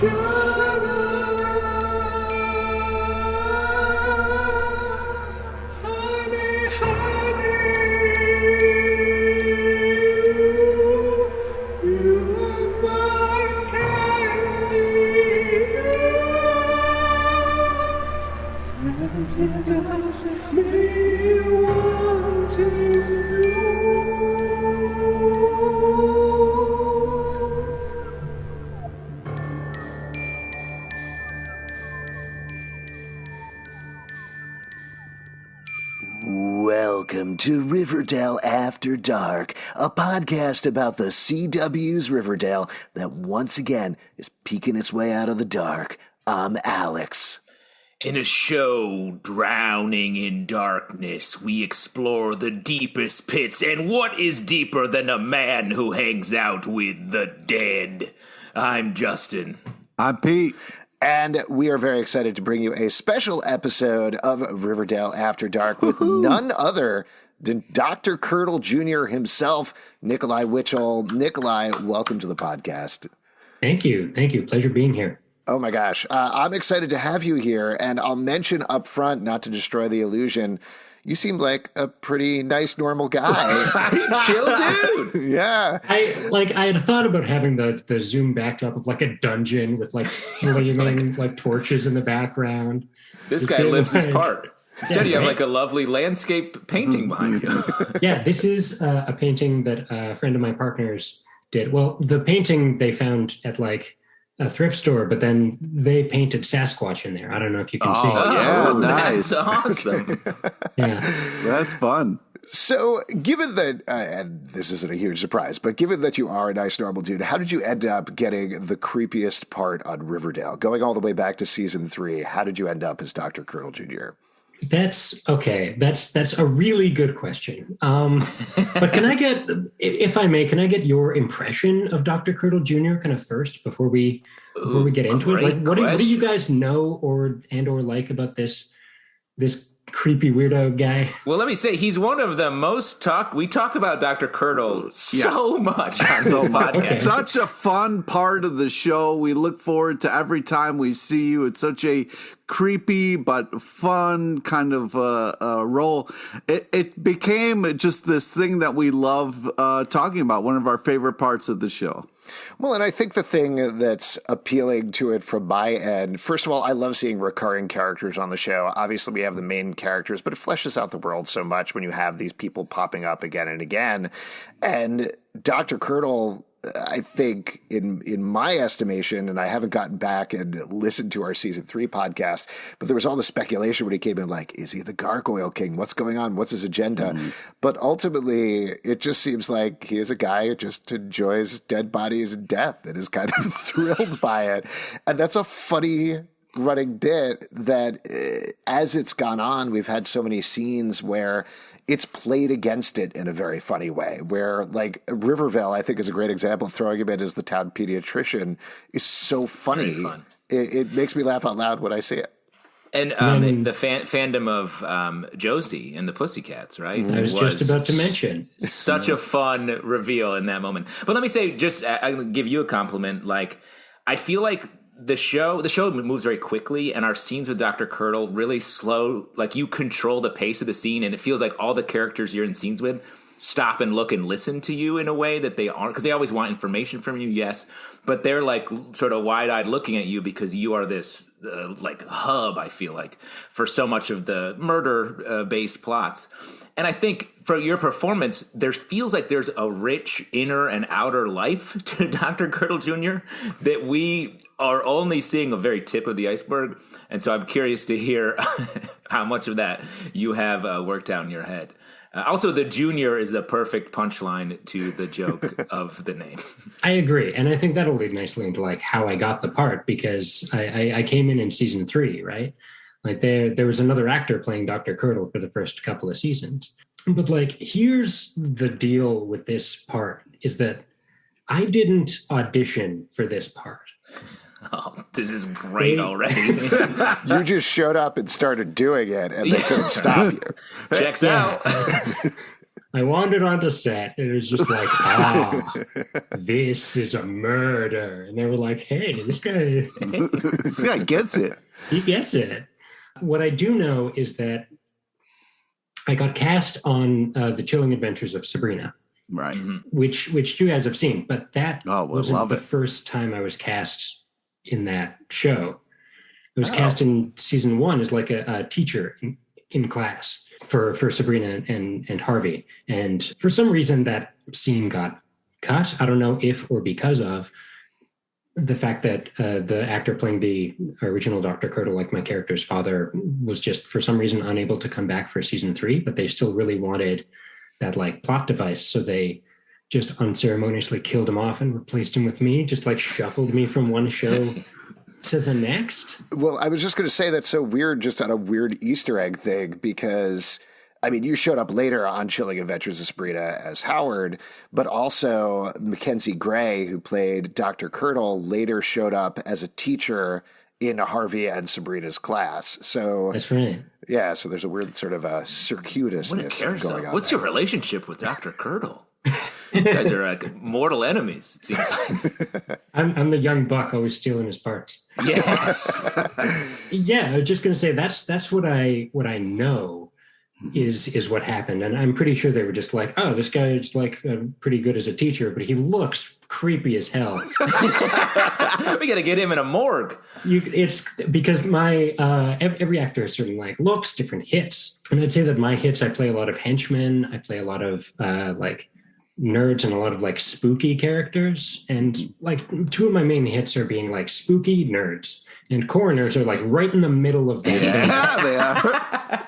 Welcome to Riverdale After Dark, a podcast about the CW's Riverdale that once again is peeking its way out of the dark. I'm Alex. In a show drowning in darkness, we explore the deepest pits, and what is deeper than a man who hangs out with the dead? I'm Justin. I'm Pete. And we are very excited to bring you a special episode of Riverdale After Dark with none other than Dr. Curdle Jr. himself, Nikolai Witschl. Nikolai, welcome to the podcast. Thank you. Thank you. Pleasure being here. Oh my gosh. I'm excited to have you here. And I'll mention up front, not to destroy the illusion, you seem like a pretty nice, normal guy. Chill dude. Yeah. I had thought about having the Zoom backdrop of like a dungeon with like flaming like torches in the background. This guy lives his part. Instead, you have like a lovely landscape painting behind you. Yeah, this is a painting that a friend of my partner's did. Well, the painting they found at like a thrift store, but then they painted Sasquatch in there. I don't know if you can see. Oh, yeah, nice. That's awesome. Yeah, that's fun. So given that, and this isn't a huge surprise, but given that you are a nice, normal dude, how did you end up getting the creepiest part on Riverdale? Going all the way back to season 3, how did you end up as Dr. Curdle Jr.? that's okay. That's a really good question. But can I get, if I may, can I get your impression of Dr. Curdle Jr. kind of first before we get into it? Like, what do you guys know or like about this creepy weirdo guy? Well, let me say, he's one of the most we talk about Dr. Curdle so much on this podcast. Okay. Such a fun part of the show. We look forward to every time we see you. It's such a creepy but fun kind of role. It became just this thing that we love talking about, one of our favorite parts of the show. Well, and I think the thing that's appealing to it from my end, first of all, I love seeing recurring characters on the show. Obviously, we have the main characters, but it fleshes out the world so much when you have these people popping up again and again. And Dr. Curdle, I think, in my estimation, and I haven't gotten back and listened to our season 3 podcast, but there was all the speculation when he came in, like, is he the Gargoyle King? What's going on? What's his agenda? Mm-hmm. But ultimately, it just seems like he is a guy who just enjoys dead bodies and death and is kind of thrilled by it. And that's a funny running bit that as it's gone on, we've had so many scenes where it's played against it in a very funny way, where like Rivervale, I think is a great example of throwing him in as the town pediatrician is so funny. It makes me laugh out loud when I see it. And the fandom of Josie and the Pussycats, right? I was just about to mention. Such a fun reveal in that moment. But let me say, I'll give you a compliment. Like, I feel like the show moves very quickly, and our scenes with Dr. Curdle really slow. Like, you control the pace of the scene, and it feels like all the characters you're in scenes with stop and look and listen to you in a way that they aren't, because they always want information from you, yes, but they're like sort of wide-eyed looking at you because you are this like hub, I feel like, for so much of the murder-based plots. And I think for your performance, there feels like there's a rich inner and outer life to Dr. Curdle Jr. that we are only seeing a very tip of the iceberg. And so I'm curious to hear how much of that you have worked out in your head. Also, the junior is the perfect punchline to the joke of the name. I agree. And I think that'll lead nicely into like how I got the part, because I came in season 3, right? Like there was another actor playing Dr. Curdle for the first couple of seasons. But like, here's the deal with this part is that I didn't audition for this part. Oh, this is great already. You just showed up and started doing it, and they couldn't stop you. Checks out. I wandered onto set and it was just like, this is a murder. And they were like, hey, this guy, This guy gets it. he gets it. What I do know is that I got cast on The Chilling Adventures of Sabrina. Right. Which you guys have seen, but that wasn't the it. first time I was cast in that show. I was cast in season 1 as like a teacher in class for Sabrina and Harvey. And for some reason that scene got cut. I don't know if or because of the fact that the actor playing the original Dr. Curdle, like my character's father, was just for some reason unable to come back for season 3, but they still really wanted that like plot device. So they just unceremoniously killed him off and replaced him with me, just like shuffled me from one show to the next. Well, I was just going to say that's so weird, just on a weird Easter egg thing, because I mean, you showed up later on Chilling Adventures of Sabrina as Howard, but also Mackenzie Gray, who played Dr. Curdle, later showed up as a teacher in Harvey and Sabrina's class. So that's right. Yeah, so there's a weird sort of a circuitousness going on. What's your relationship with Dr. Curdle? You guys are like mortal enemies, it seems like. I'm the young buck always stealing his parts. Yes. Yeah, I was just going to say that's what I know is what happened. And I'm pretty sure they were just like, oh, this guy is like pretty good as a teacher, but he looks creepy as hell. We got to get him in a morgue. It's because my every actor has certain like looks, different hits. And I'd say that my hits, I play a lot of henchmen. I play a lot of like nerds and a lot of like spooky characters. And like 2 of my main hits are being like spooky nerds. And coroners are like right in the middle of that. Yeah, they are.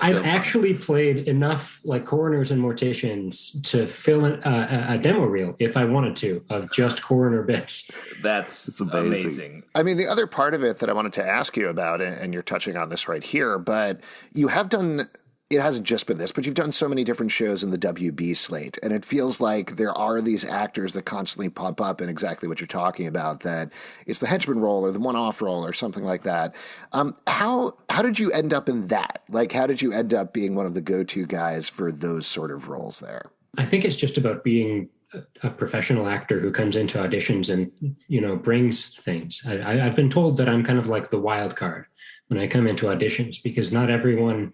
I've actually played enough like coroners and morticians to fill a demo reel if I wanted to of just coroner bits. It's amazing. I mean, the other part of it that I wanted to ask you about, and you're touching on this right here, but you have done, it hasn't just been this, but you've done so many different shows in the WB slate, and it feels like there are these actors that constantly pop up in exactly what you're talking about, that it's the henchman role or the one-off role or something like that. How did you end up in that? Like, how did you end up being one of the go-to guys for those sort of roles there? I think it's just about being a professional actor who comes into auditions and, you know, brings things. I've been told that I'm kind of like the wild card when I come into auditions, because not everyone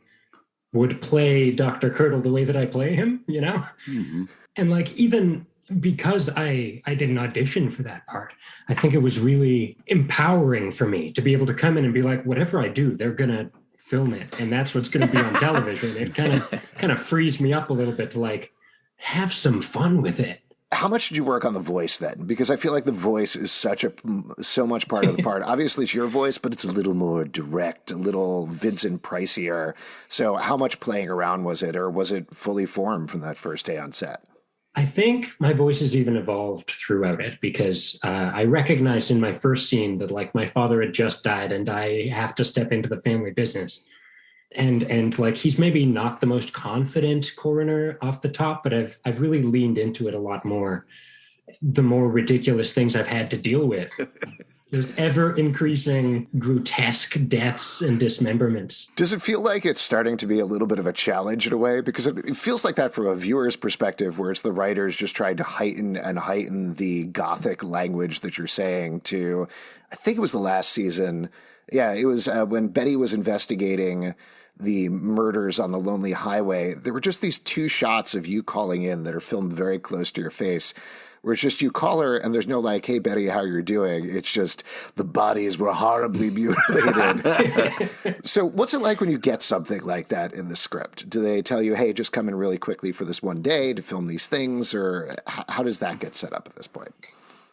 would play Dr. Curdle the way that I play him, you know? Mm-hmm. And like, even because I didn't audition for that part, I think it was really empowering for me to be able to come in and be like, whatever I do, they're going to film it. And that's what's going to be on television. It kind of frees me up a little bit to like have some fun with it. How much did you work on the voice then? Because I feel like the voice is so much part of the part. Obviously, it's your voice, but it's a little more direct, a little Vincent Pricier. So how much playing around was it, or was it fully formed from that first day on set? I think my voice has even evolved throughout it, because I recognized in my first scene that like my father had just died and I have to step into the family business. And like, he's maybe not the most confident coroner off the top, but I've really leaned into it a lot more. The more ridiculous things I've had to deal with. There's ever increasing grotesque deaths and dismemberments. Does it feel like it's starting to be a little bit of a challenge in a way? Because it feels like that from a viewer's perspective, where it's the writers just trying to heighten the gothic language that you're saying to, I think it was the last season. Yeah, it was when Betty was investigating the murders on the Lonely Highway. There were just these 2 shots of you calling in that are filmed very close to your face, where it's just you call her and there's no like, hey, Betty, how you're doing? It's just the bodies were horribly mutilated. So what's it like when you get something like that in the script? Do they tell you, hey, just come in really quickly for this one day to film these things? Or how does that get set up at this point?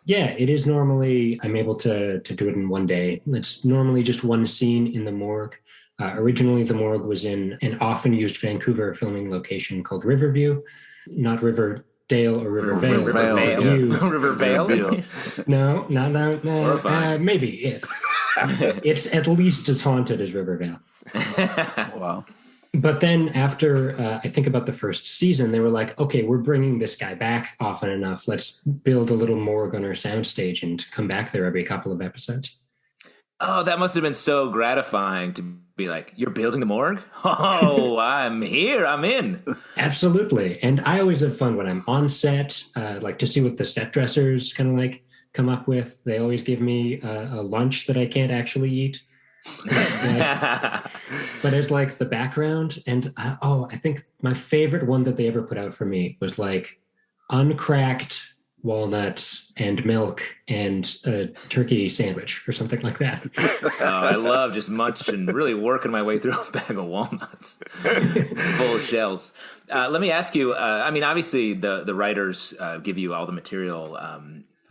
Yeah, it is normally, I'm able to do it in one day. It's normally just one scene in the morgue. Originally, the morgue was in an often used Vancouver filming location called Riverview, not Riverdale or Rivervale. Rivervale? No. Maybe if. It's at least as haunted as Rivervale. Wow. But then after, I think about the first season, they were like, okay, we're bringing this guy back often enough. Let's build a little morgue on our soundstage and come back there every couple of episodes. Oh, that must have been so gratifying to be like, "You're building the morgue? Oh, I'm here. I'm in." Absolutely. And I always have fun when I'm on set, like to see what the set dressers kind of like come up with. They always give me a lunch that I can't actually eat. But as like the background. And I think my favorite one that they ever put out for me was like uncracked walnuts and milk and a turkey sandwich or something like that. I love just munching, really working my way through a bag of walnuts full of shells. Let me ask you, I mean, obviously the writers give you all the material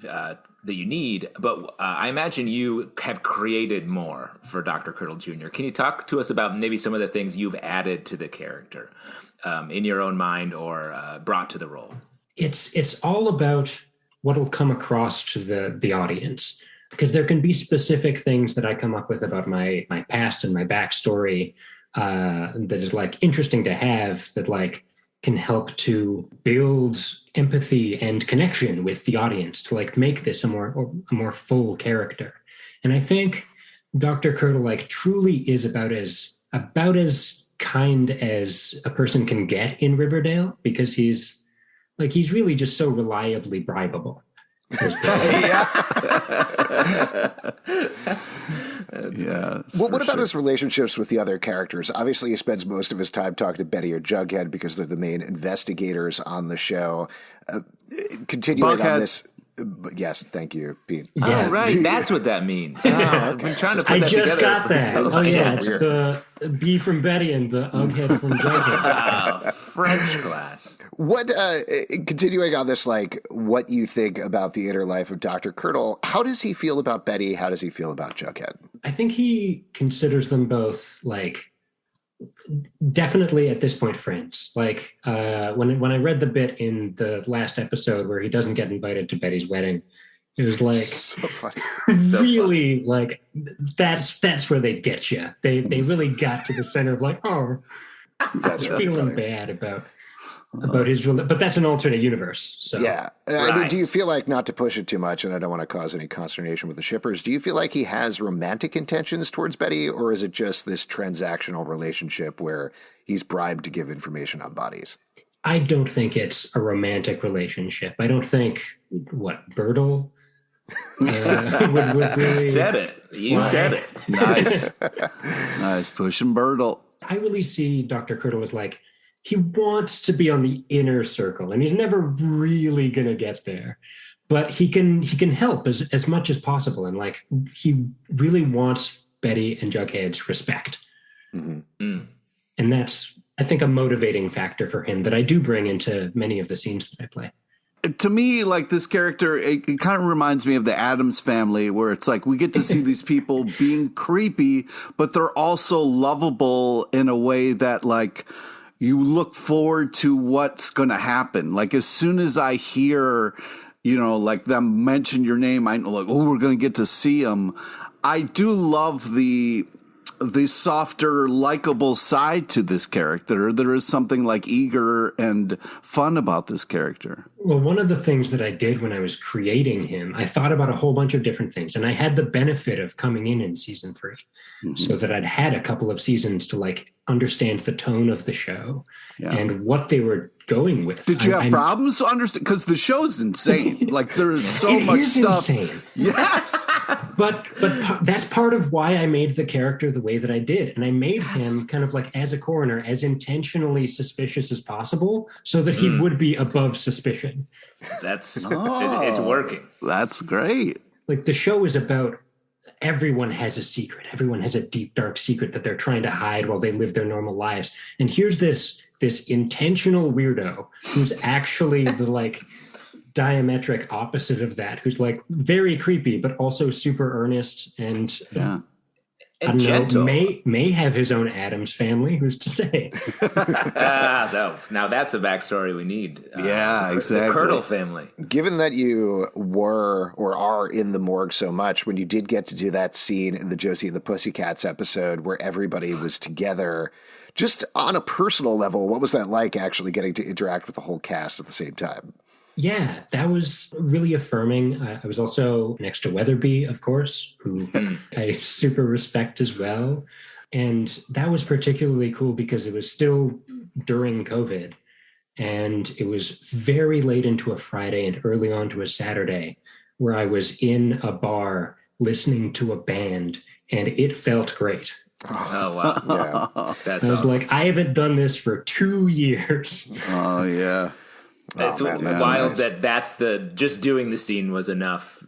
that you need, but I imagine you have created more for Dr. Curdle Jr. Can you talk to us about maybe some of the things you've added to the character in your own mind or brought to the role? It's all about what'll come across to the audience, because there can be specific things that I come up with about my past and my backstory that is like interesting to have, that like can help to build empathy and connection with the audience to like make this a more full character. And I think Dr. Curdle like truly is about as kind as a person can get in Riverdale, because he's really just so reliably bribable. Well, what about his relationships with the other characters? Obviously, he spends most of his time talking to Betty or Jughead because they're the main investigators on the show. Continuing on this. Yes, thank you, Pete. Yeah. Oh, right. That's what that means. Oh, I've been trying to put that together. I just got that. Oh, yeah. It's the B from Betty and the Ughead from Jughead. French class. What, continuing on this, like, what you think about the inner life of Dr. Curdle, how does he feel about Betty? How does he feel about Jughead? I think he considers them both, like, definitely at this point friends. Like when I read the bit in the last episode where he doesn't get invited to Betty's wedding, it was like so funny. Really like that's where they get you. They really got to the center of like, oh, that's really feeling funny. bad about his, but that's an alternate universe. So yeah, I mean, do you feel like, not to push it too much, and I don't want to cause any consternation with the shippers, do you feel like he has romantic intentions towards Betty, or is it just this transactional relationship where he's bribed to give information on bodies? I don't think it's a romantic relationship. I don't think Birdle would really said it. You said it. Nice. Nice pushing Birdle. I really see Dr. Curdle as like, he wants to be on the inner circle, and he's never really going to get there, but he can help as much as possible. And like, he really wants Betty and Jughead's respect. Mm-hmm. Mm. And that's, I think, a motivating factor for him that I do bring into many of the scenes that I play. To me, like, this character, it kind of reminds me of the Addams Family, where it's like we get to see these people being creepy, but they're also lovable in a way that, like, you look forward to what's going to happen. Like, as soon as I hear, like, them mention your name, I know, like, oh, we're going to get to see them. I do love the softer, likable side to this character. There is something like eager and fun about this character. Well, one of the things that I did when I was creating him, I thought about a whole bunch of different things, and I had the benefit of coming in season 3, so that I'd had a couple of seasons to like understand the tone of the show and what they were going with. Did you have problems to understand? Because the show's insane. Like, there is so much stuff. Insane. Yes. But that's part of why I made the character the way that I did. And I made him kind of like, as a coroner, as intentionally suspicious as possible so that he would be above suspicion. That's it's working. That's great. Like, the show is about everyone has a secret. Everyone has a deep, dark secret that they're trying to hide while they live their normal lives. And here's this intentional weirdo who's actually the like diametric opposite of that, who's like very creepy, but also super earnest and and gentle. May have his own Addams Family. Who's to say? No. Now that's a backstory we need. Yeah, exactly. The Curdle family. Given that you were or are in the morgue so much, when you did get to do that scene in the Josie and the Pussycats episode where everybody was together, just on a personal level, what was that like, actually getting to interact with the whole cast at the same time? Yeah, that was really affirming. I was also next to Weatherby, of course, who I super respect as well. And that was particularly cool because it was still during COVID. And it was very late into a Friday and early on to a Saturday where I was in a bar listening to a band, and it felt great. Oh, wow. Yeah. That's I was awesome. like, I haven't done this for 2 years. Oh, yeah. It's man, that's wild nice. that's just doing the scene was enough.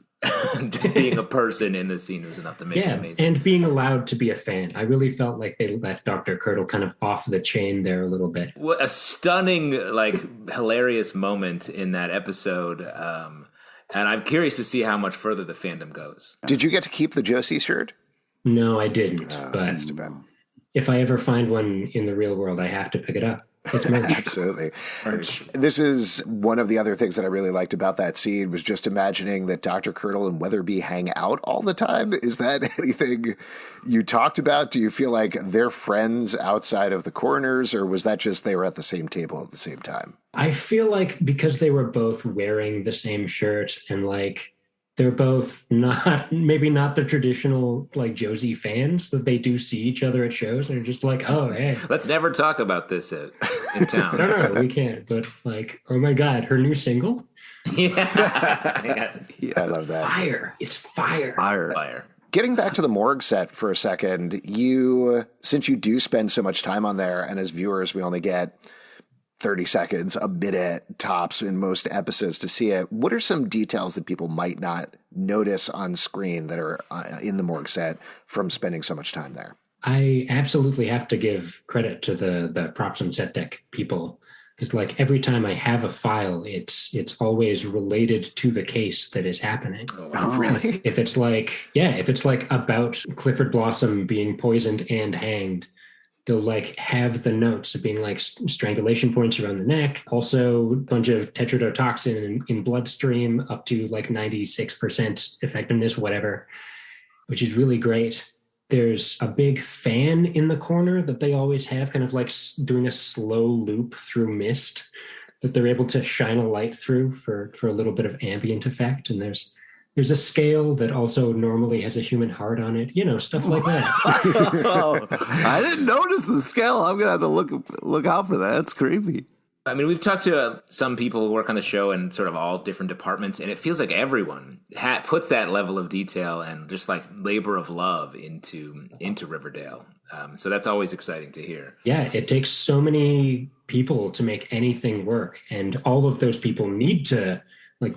Just being a person in the scene was enough to make it amazing. And being allowed to be a fan. I really felt like they let Dr. Curdle kind of off the chain there a little bit. What a stunning, hilarious moment in that episode. And I'm curious to see how much further the fandom goes. Did you get to keep the Josie shirt? No, I didn't. But That's too bad. if I ever find one in the real world, I have to pick it up. It's merch. Absolutely. This is one of the other things that I really liked about that scene was just imagining that Dr. Curdle and Weatherby hang out all the time. Is that anything you talked about? Do you feel like they're friends outside of the corners, or was that just they were at the same table at the same time? I feel like because they were both wearing the same shirt and they're both maybe not the traditional Josie fans, that they do see each other at shows and are just like, oh, hey. Let's never talk about this in town. No, we can't. But oh my God, her new single? Yeah. I love that. Fire. It's fire. Fire. Getting back to the morgue set for a second, since you do spend so much time on there, and as viewers, we only get 30 seconds, a minute tops in most episodes to see it. What are some details that people might not notice on screen that are in the morgue set from spending so much time there? I absolutely have to give credit to the props and set deck people. Because every time I have a file, it's always related to the case that is happening. Oh, really? If it's about Clifford Blossom being poisoned and hanged, they'll have the notes of being strangulation points around the neck, also a bunch of tetrodotoxin in bloodstream up to 96% effectiveness, whatever, which is really great. There's a big fan in the corner that they always have, kind of doing a slow loop through mist that they're able to shine a light through for a little bit of ambient effect. And there's a scale that also normally has a human heart on it, stuff like that. Oh, I didn't notice the scale. I'm going to have to look out for that. That's creepy. I mean, we've talked to some people who work on the show in sort of all different departments, and it feels like everyone puts that level of detail and just labor of love into Riverdale. So that's always exciting to hear. Yeah, it takes so many people to make anything work, and all of those people need to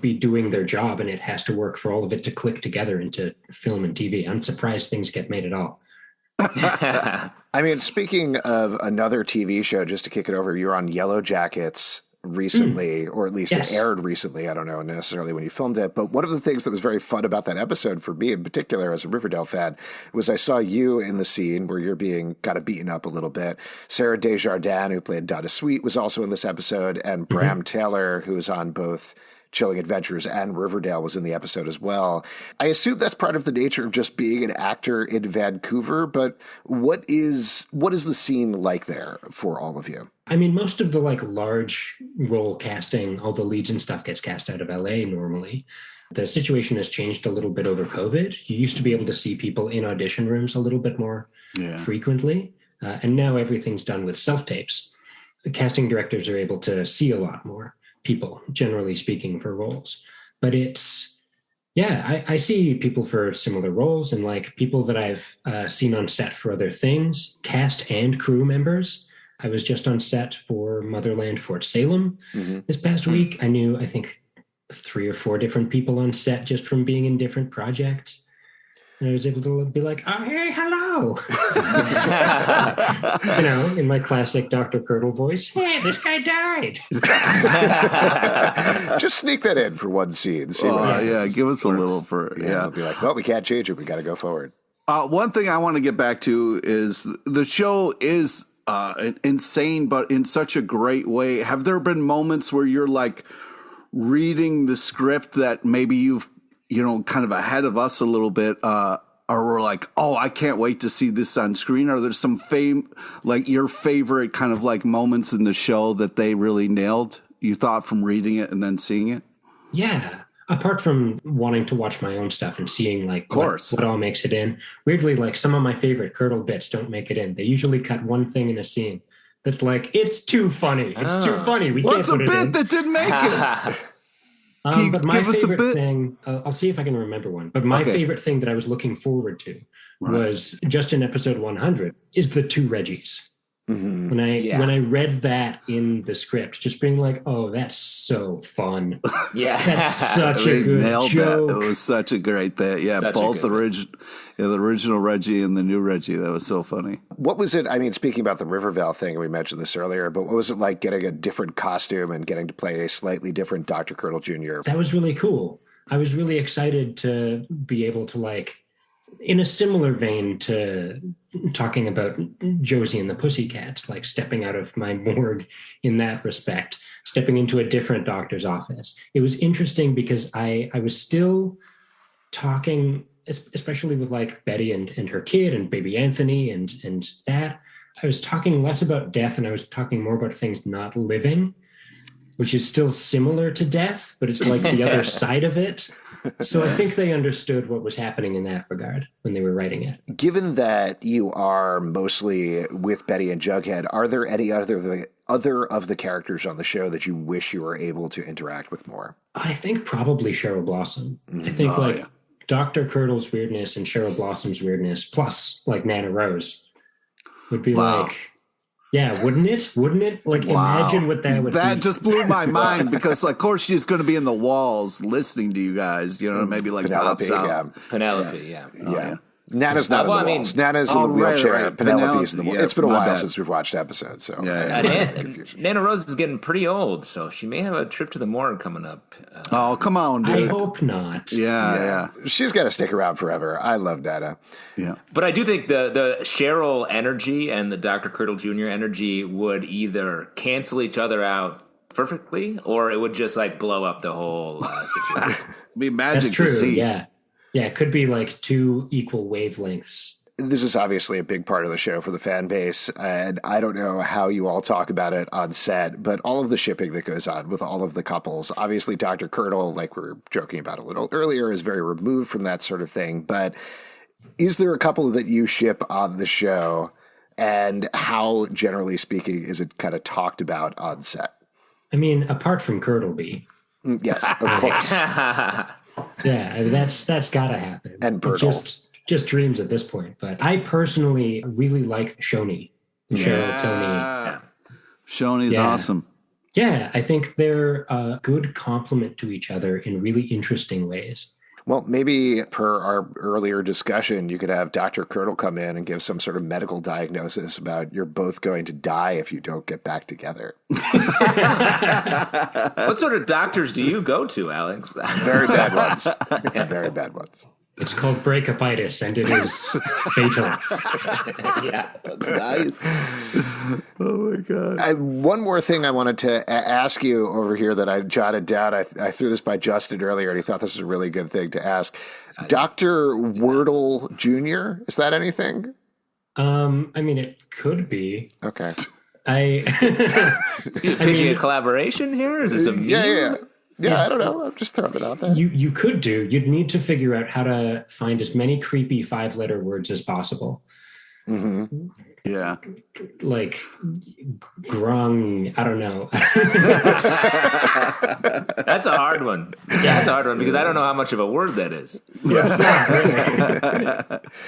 be doing their job, and it has to work for all of it to click together into film and TV. I'm surprised things get made at all. I mean, speaking of another TV show, just to kick it over, you're on Yellow Jackets recently, or at least Yes. It aired recently. I don't know necessarily when you filmed it, but one of the things that was very fun about that episode for me in particular as a Riverdale fan was I saw you in the scene where you're being kind of beaten up a little bit. Sarah Desjardins, who played Donna Sweet, was also in this episode, and Bram Taylor, who was on both Chilling Adventures and Riverdale, was in the episode as well. I assume that's part of the nature of just being an actor in Vancouver, but what is the scene like there for all of you? I mean, most of the large role casting, all the leads and stuff gets cast out of LA normally. The situation has changed a little bit over COVID. You used to be able to see people in audition rooms a little bit more frequently, and now everything's done with self-tapes. The casting directors are able to see a lot more people, generally speaking, for roles. But I see people for similar roles, and people that I've seen on set for other things, cast and crew members. I was just on set for Motherland Fort Salem this past week. I think 3 or 4 different people on set just from being in different projects. And I was able to be like, oh, hey, hello. In my classic Dr. Curdle voice, hey, this guy died. Just sneak that in for one scene. See Give us a little for, It'll be like, well, we can't change it. We got to go forward. One thing I want to get back to is the show is insane, but in such a great way. Have there been moments where you're reading the script that maybe you've kind of ahead of us a little bit, or we're like, oh, I can't wait to see this on screen? Are there some your favorite kind of moments in the show that they really nailed, you thought, from reading it and then seeing it? Yeah. apart from wanting to watch my own stuff and seeing like course. what all makes it in, weirdly, like some of my favorite Curdle bits don't make it in. They usually cut one thing in a scene that's like, it's too funny. It's too funny. We What's can't a put it bit in. that didn't make it? But my give us a favorite bit? thing, I'll see if I can remember one. But my favorite thing that I was looking forward to was just in episode 100 is the two Reggies. Mm-hmm. When I read that in the script, just being like, "Oh, that's so fun!" Yeah, that's such a good nailed joke. That. It was such a great thing. Yeah, Such both the original Reggie and the new Reggie. That was so funny. What was it? I mean, speaking about the Rivervale thing, we mentioned this earlier, but what was it like getting a different costume and getting to play a slightly different Dr. Curdle Jr.? That was really cool. I was really excited to be able to, like, in a similar vein to talking about Josie and the Pussycats, like stepping out of my morgue in that respect, stepping into a different doctor's office. It was interesting because I was still talking, especially with like Betty and her kid and baby Anthony and that. I was talking less about death and I was talking more about things not living, which is still similar to death, but it's like the other side of it. So I think they understood what was happening in that regard when they were writing it. Given that you are mostly with Betty and Jughead, are there any other of the characters on the show that you wish you were able to interact with more? I think probably Cheryl Blossom. I think Dr. Curdle's weirdness and Cheryl Blossom's weirdness, plus like Nana Rose, would be like... Yeah, wouldn't it? Wouldn't it? Like, imagine what that would be. That just blew my mind because, of course, she's going to be in the walls listening to you guys, you know, maybe like pops out. Yeah. Penelope, yeah. Nana's not in the walls. Nana's in the wheelchair. Right. Penelope's in the walls. It's been a while since we've watched episodes. So Nana Rose is getting pretty old, so she may have a trip to the morgue coming up. Oh, come on, dude. I hope not. Yeah. She's got to stick around forever. I love Nana. Yeah. But I do think the Cheryl energy and the Dr. Curdle Jr. energy would either cancel each other out perfectly, or it would just like blow up the whole situation. Be magic That's true, to see. Yeah, it could be like two equal wavelengths. This is obviously a big part of the show for the fan base, and I don't know how you all talk about it on set, but all of the shipping that goes on with all of the couples, obviously Dr. Curdle, like we were joking about a little earlier, is very removed from that sort of thing, but is there a couple that you ship on the show, and how, generally speaking, is it kind of talked about on set? I mean, apart from Curdleby. Yes, of course. Yeah, that's got to happen. And Bertle. Just dreams at this point. But I personally really like Shoni. Cheryl, Tony. Yeah. Shoni's awesome. Yeah, I think they're a good complement to each other in really interesting ways. Well, maybe per our earlier discussion, you could have Dr. Curdle come in and give some sort of medical diagnosis about you're both going to die if you don't get back together. What sort of doctors do you go to, Alex? Very bad ones. Very bad ones. It's called breakupitis, and it is fatal. Yeah. Nice. Oh, my God. One more thing I wanted to ask you over here that I jotted down. I threw this by Justin earlier, and he thought this was a really good thing to ask. Dr. Witschl Jr., is that anything? I mean, it could be. Okay. You pitching a collaboration here? Is this a meme? Yeah, I don't know. I'm just throwing it out there. You could do. You'd need to figure out how to find as many creepy 5-letter words as possible. Mm-hmm. Yeah. Like grung. I don't know. That's a hard one. Yeah, that's a hard one because I don't know how much of a word that is.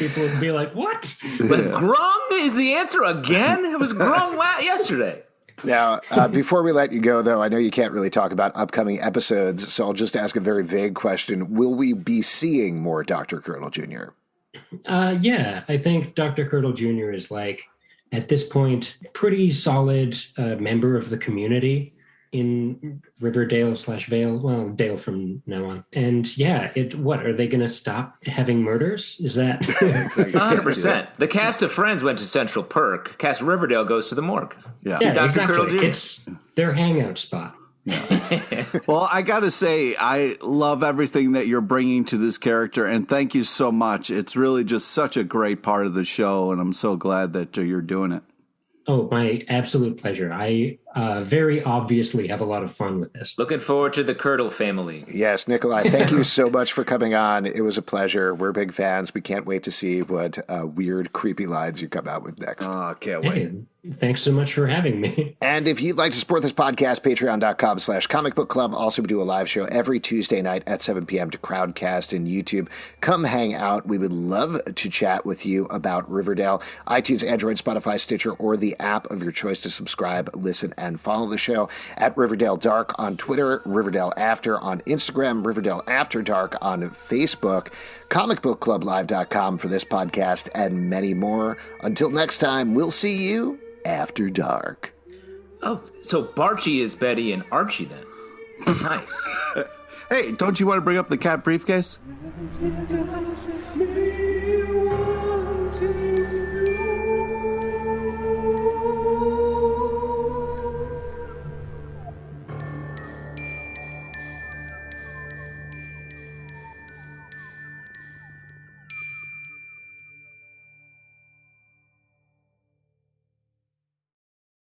People would be like, what? But grung is the answer again? It was grung yesterday. Now, before we let you go, though, I know you can't really talk about upcoming episodes, so I'll just ask a very vague question. Will we be seeing more Dr. Curdle Jr.? Yeah, I think Dr. Curdle Jr. is like, at this point, pretty solid member of the community in Riverdale / Vale. Well, Dale from now on. And yeah, what, are they going to stop having murders? Is that? 100%. The cast of Friends went to Central Perk. Cast of Riverdale goes to the morgue. Yeah, Dr. Exactly. Curdle Jr. It's their hangout spot. Well, I got to say, I love everything that you're bringing to this character, and thank you so much. It's really just such a great part of the show, and I'm so glad that you're doing it. Oh, my absolute pleasure. I very obviously have a lot of fun with this. Looking forward to the Curdle family. Yes, Nikolai, thank you so much for coming on. It was a pleasure. We're big fans. We can't wait to see what weird, creepy lines you come out with next. Can't wait. Hey, thanks so much for having me. And if you'd like to support this podcast, patreon.com/Comic Book Club. Also, we do a live show every Tuesday night at 7 p.m. to Crowdcast and YouTube. Come hang out. We would love to chat with you about Riverdale. iTunes, Android, Spotify, Stitcher, or the app of your choice to subscribe, listen, and follow the show at Riverdale Dark on Twitter, Riverdale After on Instagram, Riverdale After Dark on Facebook, comicbookclublive.com for this podcast, and many more. Until next time, we'll see you after dark. Oh, so Barchi is Betty and Archie then. Nice. Hey, don't you want to bring up the cat briefcase?